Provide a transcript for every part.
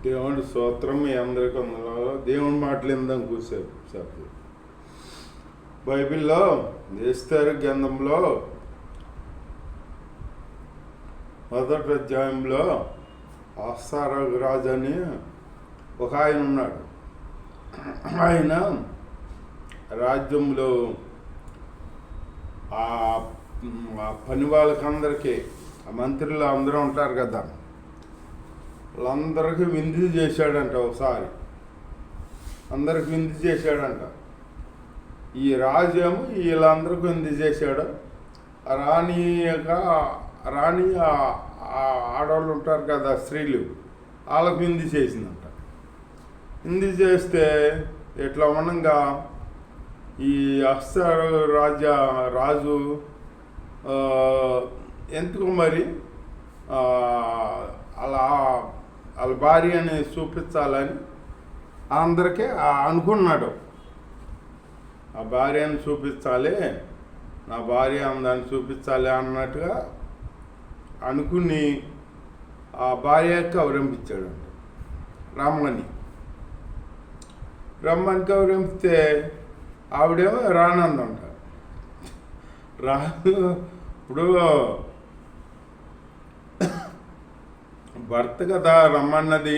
దేవుడి స్తోత్రం మీ అందరికీ వందనాలు. దేవుని మాటలు ఇందాం కూర్చోరు చెప్పు. బైబిల్లో ఎస్తేరు గ్రంథంలో మొదటి అధ్యాయంలో అహస్వేరోషు అని ఒక ఆయన ఉన్నాడు. ఆయన రాజ్యంలో ఆ పని వాళ్ళకందరికీ ఆ మంత్రులు అందరూ ఉంటారు కదా, వాళ్ళందరికీ విందు చేశాడంట. ఒకసారి అందరికి విందు చేశాడంట. ఈ రాజ్యము వీళ్ళందరికీ విందు చేశాడు. రాణి ఆడవాళ్ళు ఉంటారు కదా, స్త్రీలు, వాళ్ళకి విందు చేసిందంట. విందు చేస్తే ఇట్లా ఉండగా ఈ రాజు ఎందుకు మరి అలా వాళ్ళ భార్యని చూపించాలని అందరికీ అనుకున్నాడు. ఆ భార్యను చూపించాలి, నా భార్య అందాన్ని చూపించాలి అన్నట్టుగా అనుకుని ఆ భార్యకి కౌరింపించాడు. రమ్మని కౌరింపితే ఆవిడేమో రానందంట. ఇప్పుడు భర్త కదా రమ్మన్నది,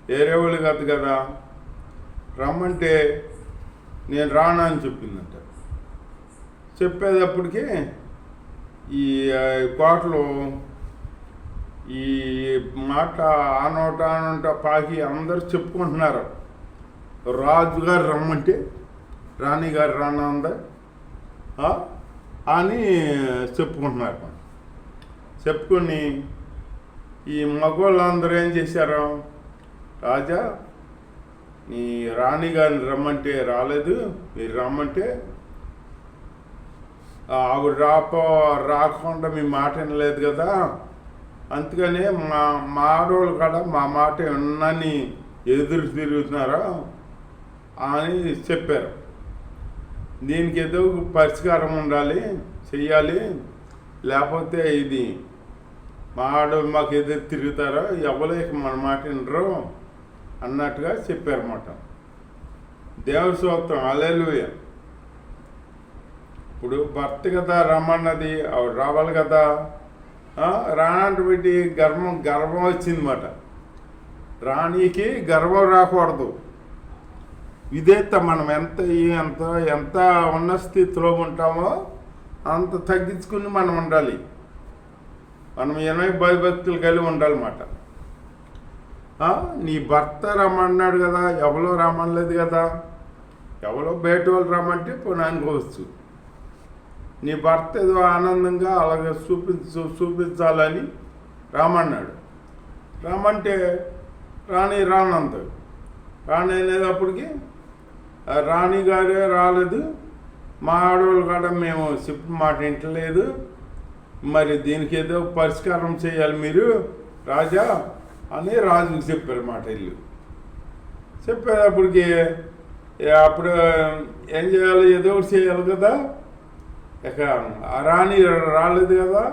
వేరే వాళ్ళు కాదు కదా. రమ్మంటే నేను రాను అని చెప్పిందంట. చెప్పేటప్పటికి ఈ కోటలో ఈ మాట ఆనోట పాకి అందరు చెప్పుకుంటున్నారు. రాజుగారు రమ్మంటే రాణిగారు రానందా అని చెప్పుకుంటున్నారు. చెప్పుకొని ఈ మగవాళ్ళందరూ ఏం చేశారు, రాజా నీ రాణిగారిని రమ్మంటే రాలేదు, మీరు రమ్మంటే ఆవిడ రాకుండా మీ మాట వినలేదు కదా, అందుకనే మా ఆడవాళ్ళు కూడా మా మాట విన్నని ఎదురు తిరుగుతున్నారా అని చెప్పారు. దీనికి ఏదో పరిష్కారం ఉండాలి, చెయ్యాలి, లేకపోతే ఇది మా ఆడవాళ్ళు మాకు ఎదురు తిరుగుతారో ఎవరికి మన మాట వినరు అన్నట్టుగా చెప్పారన్నమాట. దేవుడి స్తోత్రం, హల్లెలూయా. ఇప్పుడు భర్త కదా రమ్మన్నది, ఆవిడ రావాలి కదా. రానంటే పెట్టి గర్వం వచ్చిందన్నమాట. రాణికి గర్వం రాకూడదు. విధేయత మనం ఎంత ఉన్న స్థితిలో ఉంటామో అంత తగ్గించుకుని మనం ఉండాలి. మనం భయభక్తులు కలిగి ఉండాలన్నమాట. నీ భర్త రమ్మన్నాడు కదా, ఎవరో రమ్మనలేదు కదా. ఎవరో బయట వాళ్ళు రమ్మంటే పోనీ అనుకోవచ్చు. నీ భర్త ఏదో ఆనందంగా అలాగే చూపించాలని రమ్మన్నాడు. రమ్మంటే రానంతాడు. రాణి అనేటప్పటికి రాణి గారే రాలేదు, మా ఆడవాళ్ళు కూడా మేము చెప్పిన మాట వింటలేదు, మరి దీనికి ఏదో పరిష్కారం చేయాలి మీరు రాజా అని రాజుకి చెప్పారన్నమాట. ఇల్లు చెప్పేటప్పటికి అప్పుడు ఏం చేయాలి, ఏదో ఒకటి చేయాలి కదా. ఇక రాణి రాలేదు కదా.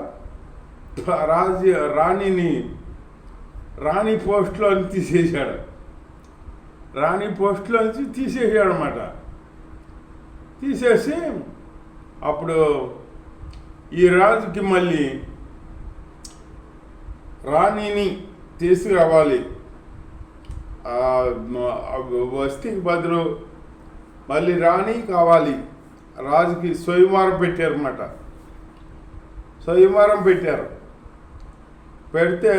రాణి పోస్టులోంచి తీసేసాడు. పోస్టులోంచి తీసేసాడు అన్నమాట. తీసేసి అప్పుడు ఈ రాజుకి మళ్ళీ రాణిని తీసుకురావాలి. వస్తీకి బదులు మళ్ళీ రాణి కావాలి. రాజుకి స్వయంవరం పెట్టారన్నమాట. స్వయంవరం పెట్టారు. పెడితే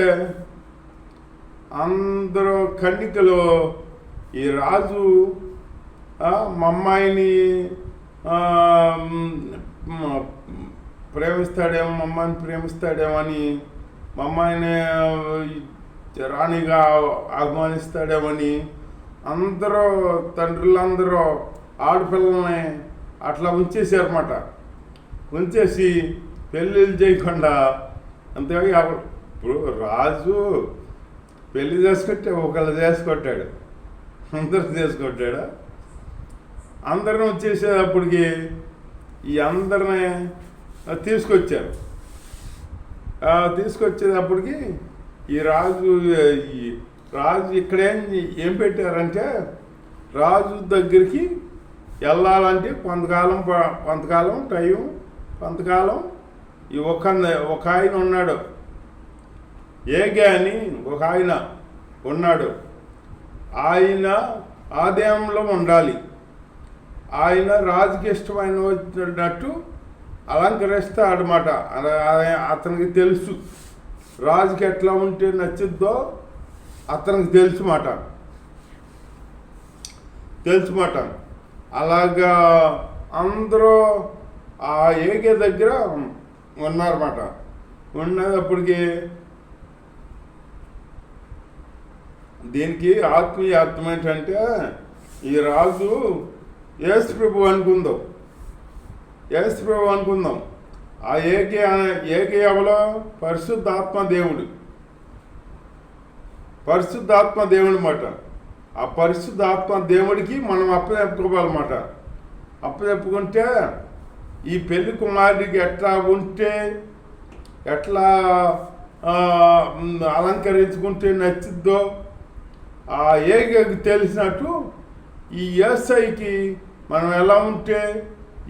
అందరూ కన్నికలు ఈ రాజు మా అమ్మాయిని ప్రేమిస్తాడేమో, మా అమ్మాయిని ప్రేమిస్తాడేమో అని, మా అమ్మాయిని రాణిగా ఆహ్వానిస్తాడేమని అందరూ తండ్రులందరూ ఆడపిల్లల్ని అట్లా ఉంచేసారన్నమాట. ఉంచేసి పెళ్ళిళ్ళు చేయకుండా అంతే. ఇప్పుడు రాజు పెళ్ళి చేసుకుంటే ఒకళ్ళు చేసుకొట్టాడు, అందరూ చేసుకొట్టాడు. అందరం వచ్చేసేటప్పటికి ఈ అందరిని తీసుకొచ్చారు. తీసుకొచ్చేటప్పటికి ఈ రాజు రాజు ఇక్కడేం ఏం పెట్టారంటే రాజు దగ్గరికి వెళ్ళాలంటే కొంతకాలం టైం కొంతకాలం ఈ ఒక ఆయన ఉన్నాడు, ఏగే అని ఒక ఆయన ఉన్నాడు. ఆయన ఆదాయంలో ఉండాలి. ఆయన రాజుకి ఇష్టమైన వచ్చినట్టు అలంకరిస్తాడనమాట. అతనికి తెలుసు రాజుకి ఎట్లా ఉంటే నచ్చిద్దో అతనికి తెలుసుమాట. అలాగా అందరూ ఆ ఏకే దగ్గర ఉన్నారన్నమాట. ఉన్నప్పటికీ దీనికి ఆత్మీయ అర్థం ఏంటంటే ఈ రాజు యేసు ప్రభు అనుకుందాం. ఆ ఏకే ఎవలో పరిశుద్ధాత్మ దేవుడు మాట. ఆ పరిశుద్ధాత్మ దేవుడికి మనం అప్పచెప్పుకోవాలన్నమాట. అప్పచెప్పుకుంటే ఈ పెళ్లి కుమారుడికి ఎట్లా ఉంటే ఎట్లా అలంకరించుకుంటే నచ్చిద్దో ఆ ఏకేకి తెలిసినట్టు ఈ యేసయ్యకి మనం ఎలా ఉంటే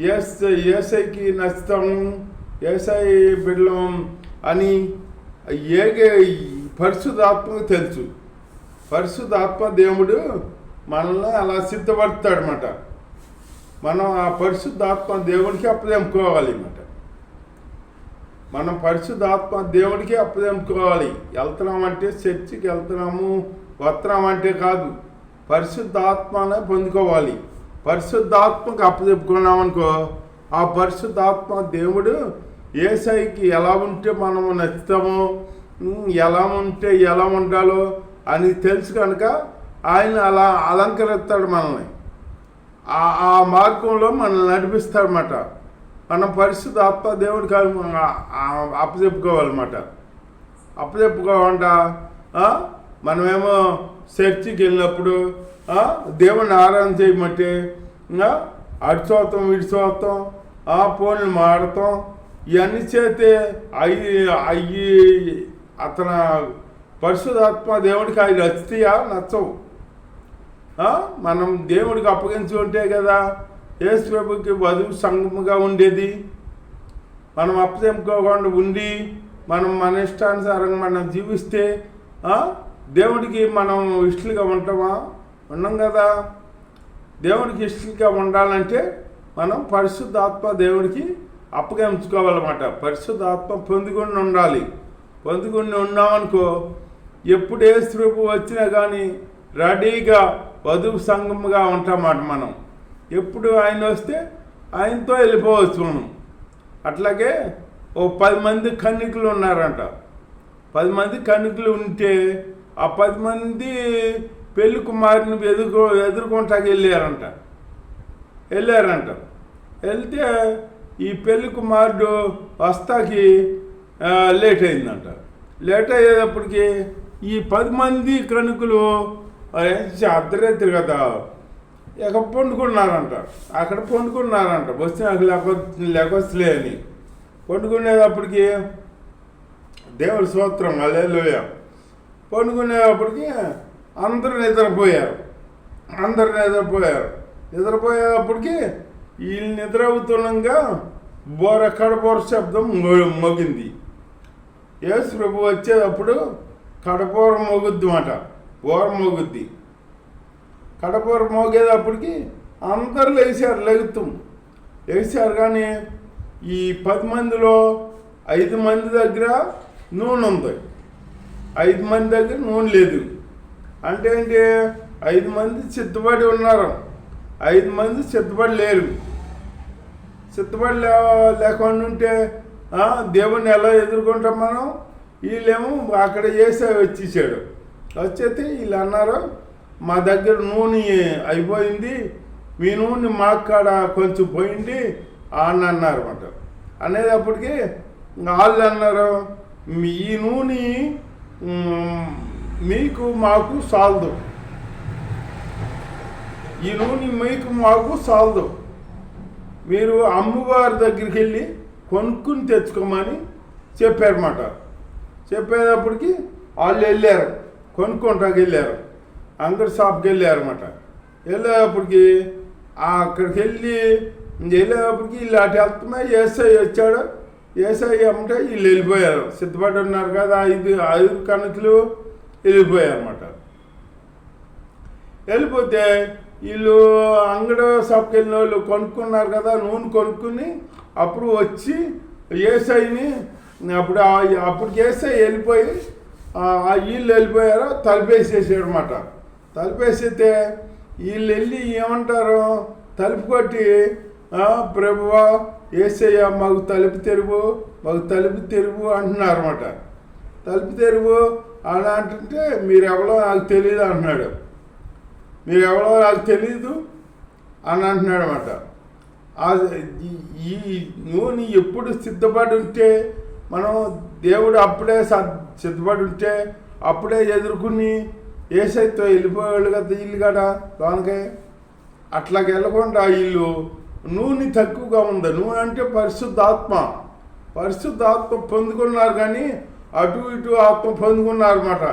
యేసయ్యకి నచ్చుతాము, యేసయ్య బిడ్డలం అని ఏకే పరిశుద్ధాత్మకు తెలుసు. పరిశుద్ధాత్మ దేవుడు మనల్ని అలా సిద్ధపడతాడనమాట. మనం ఆ పరిశుద్ధాత్మ దేవుడికి అప్పదెంపుకోవాలి అన్నమాట. మనం పరిశుద్ధాత్మ దేవుడికి అప్పదెంపుకోవాలి. వెళ్తున్నామంటే చర్చికి వెళ్తున్నాము వస్తున్నామంటే కాదు, పరిశుద్ధాత్మనే పొందుకోవాలి. పరిశుద్ధాత్మకు అప్పచెప్పుకున్నామనుకో ఆ పరిశుద్ధాత్మ దేవుడు యేసయ్యకి ఎలా ఉంటే మనము నచ్చుతామో, ఎలా ఉంటే ఎలా ఉండాలో అని తెలుసు కనుక ఆయన అలా అలంకరిస్తాడు మనల్ని. ఆ మార్గంలో మనల్ని నడిపిస్తాడనమాట. మనం పరిశుద్ధాత్మ దేవుడికి అప్పచెప్పుకోవాలన్నమాట. అప్పచెప్పుకోకుండా మనమేమో చర్చికి వెళ్ళినప్పుడు దేవుణ్ణి ఆరాధన చేయమంటే అటు చూస్తాం ఇటు చూస్తాం, ఫోన్లు మాడతాం, ఇవన్నీ చేస్తే అవి అతను పరిశుద్ధాత్మ దేవుడికి అవి నచ్చుతాయా? నచ్చవు. మనం దేవుడికి అప్పగించుకుంటే కదా యేసు ప్రభుకి వధువు సంఘముగా ఉండేది. మనం అప్పచెప్పుకోకుండా ఉండి మనం మన ఇష్టానుసారంగా మనం జీవిస్తే దేవుడికి మనం ఇష్టలుగా ఉంటామా? ఉన్నాం కదా. దేవుడికి ఇష్టలుగా ఉండాలంటే మనం పరిశుద్ధాత్మ దేవుడికి అప్పగించుకోవాలన్నమాట. పరిశుద్ధాత్మ పొందుకొని ఉండాలి. పొందుకొని ఉన్నామనుకో ఎప్పుడు యేసు ప్రభు వచ్చినా కానీ రెడీగా వధువు సంఘముగా ఉంటామన్నమాట. మనం ఎప్పుడు ఆయన వస్తే ఆయనతో వెళ్ళిపోవచ్చు మనం. అట్లాగే ఓ 10 మంది కన్యకులు ఉన్నారంట. 10 మంది కన్యకులు ఉంటే ఆ 10 మంది పెళ్లి కుమారుని ఎదుర్కొంటాకి వెళ్ళారంట. వెళ్తే ఈ పెళ్లి కుమారుడు వస్తాకి లేట్ అయిందంట. లేట్ అయ్యేటప్పటికి ఈ 10 మంది కన్యకులు అర్ధరాత్రి కదా ఇక పండుకున్నారంట. అక్కడ పండుకున్నారంట. వచ్చి నాకు లేకొచ్చలే అని పండుకునేటప్పటికి దేవుడి స్తోత్రం హల్లెలూయా. పండుకునేటప్పటికి అందరూ నిద్రపోయారు. నిద్రపోయేటప్పటికి వీళ్ళు నిద్ర అవుతుండగా కడబోర శబ్దం మోగింది. యేసు ప్రభు వచ్చేటప్పుడు కడబోర మోగుద్ది మాట. బోర మోగుద్ది. కడబోర మోగేటప్పటికి అందరు లేచారు. కానీ ఈ 10 మందిలో 5 మంది దగ్గర నూనె ఉంది, 5 మంది దగ్గర నూనె లేదు. అంటే ఏంటి? 5 మంది సిద్ధపడి ఉన్నారు, 5 మంది సిద్ధపడి లేరు. సిద్ధపడి లేకుండా ఉంటే దేవుణ్ణి ఎలా ఎదుర్కొంటాం మనం? వీళ్ళేమో అక్కడ వచ్చేసాడు. వచ్చేస్తే వీళ్ళు అన్నారు, మా దగ్గర నూనె అయిపోయింది, మీ నూనె మాకు కాడ కొంచెం పోయింది అని అన్నారు అన్నమాట. అనేటప్పటికి వాళ్ళు అన్నారు, ఈ నూనె మీకు మాకు సాలదు, ఈ నూనె మీకు మాకు సాలదు, మీరు అమ్మవారి దగ్గరికి వెళ్ళి కొనుక్కుని తెచ్చుకోమని చెప్పారన్నమాట. చెప్పేటప్పటికి వాళ్ళు వెళ్ళారు. కొనుక్కుంటాకి వెళ్ళారు, అంగడి షాప్కి వెళ్ళారన్నమాట. వెళ్ళేటప్పటికి అక్కడికి వెళ్ళేటప్పటికి వీళ్ళు అటు వెళ్తున్నా ఏసఐ వచ్చాడు. ఏసఐ అంటే వీళ్ళు వెళ్ళిపోయారు, సిద్ధపడి ఉన్నారు కదా, ఐదు కణకులు వెళ్ళిపోయారు అన్నమాట. వెళ్ళిపోతే వీళ్ళు అంగడి షాప్కి వెళ్ళిన వాళ్ళు కొనుక్కున్నారు కదా, నూనె కొనుక్కుని అప్పుడు వచ్చి ఏసఐని అప్పటికి ఏసఐ వెళ్ళిపోయి వీళ్ళు వెళ్ళిపోయారు, తలుపేసేసాడు అనమాట. తలుపేసితే వీళ్ళు వెళ్ళి ఏమంటారు, తలుపు కొట్టి ప్రభువా ఏసయ్య మాకు తలుపు తెరువు అంటున్నారు అనమాట. తలుపు తెరువు అని అంటుంటే మీరెవరో నాకు తెలియదు అంటున్నాడు. మీరెవరో నాకు తెలీదు అని అంటున్నాడు అనమాట. ఈ నూనె ఎప్పుడు సిద్ధపడి ఉంటే మనం దేవుడు అప్పుడే సిద్ధపడి ఉంటే అప్పుడే ఎదుర్కొని ఏసైతో వెళ్ళిపోయేవాళ్ళు కదా వీళ్ళు కదా లోనకే. అట్లాగ వెళ్ళకుండా వీళ్ళు నూనె తక్కువగా ఉంది. నూనె అంటే పరిశుద్ధాత్మ పొందుకున్నారు, కానీ అటు ఇటు ఆత్మ పొందుకున్నారు అన్నమాట.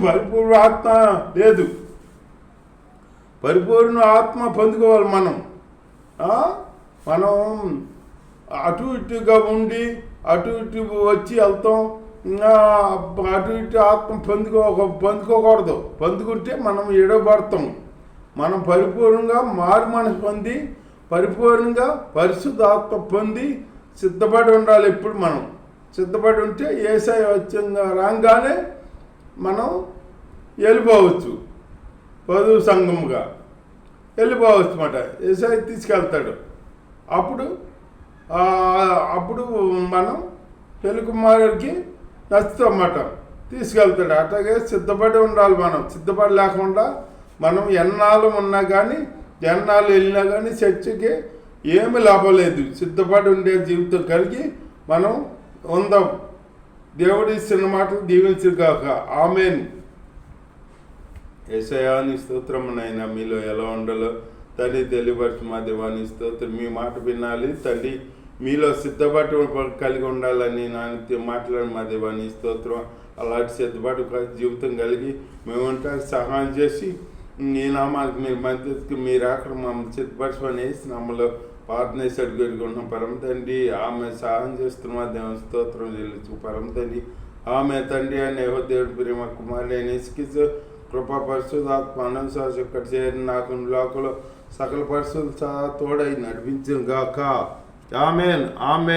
పరిపూర్ణ ఆత్మ లేదు. పరిపూర్ణ ఆత్మ పొందుకోవాలి మనం. అటు ఇటుగా ఉండి అటు ఇటు వచ్చి వెళ్తాం, అటు ఇటు ఆత్మ పొందుకోకూడదు. పొందుకుంటే మనం ఎడబడతాం. మనం పరిపూర్ణంగా మారు మనసు పొంది పరిపూర్ణంగా పరిశుద్ధాత్మ పొంది సిద్ధపడి ఉండాలి. ఎప్పుడు మనం సిద్ధపడి ఉంటే యేసయ్య వచ్చంగా రాగానే మనం వెళ్ళిపోవచ్చు, వధువు సంఘముగా వెళ్ళిపోవచ్చు అన్నమాట. యేసయ్య తీసుకెళ్తాడు. అప్పుడు మనం పెళ్లి కుమారుడికి నచ్చుతాం అన్నమాట, తీసుకెళ్తాడు. అట్లాగే సిద్ధపడి ఉండాలి. మనం సిద్ధపడి లేకుండా మనం ఎన్నాళ్ళు ఉన్నా కానీ ఎన్నాళ్ళు వెళ్ళినా కానీ చర్చకి ఏమి లాభం లేదు. సిద్ధపడి ఉండే జీవితం కలిగి మనం ఉందాం. దేవుడి ఇచ్చిన మాటలు దీవించుగాక. ఆమేన్. యేసయ్యా నీ స్తోత్రమునైనా మీలో ఎలా ఉండాలో తండ్రి తెలియపరచు మా దేవాని స్తోత్రం. మీ మాట వినాలి తండ్రి, మీలో సిద్ధపాటు కలిగి ఉండాలని నాన్న మాట్లాడి మా దేవాని స్తోత్రం. అలాంటి సిద్ధపాటు జీవితం కలిగి మేమంటే సహాయం చేసి నీ నామానికి మీరు మద్దతుకి మీరు అక్కడ మమ్మల్ని సిద్ధపరచమని నామలో ప్రార్థన అడుగుతున్నాం పరమ తండ్రి. ఆమె సహాయం చేస్తున్న దేవుని స్తోత్రం చెల్లించు పరమ తండ్రి. ఆమె తండ్రి అని దేవుడి ప్రేమ కుమారుడు అయిన యేసుక్రీస్తు కృపా పరిశుద్ధాత్మ అనుసారం ఇక్కడ చేరిన నాకు లోకంలో సకల పరిశుద్ధ తోడై నడిపించును గాక. ఆమేన్.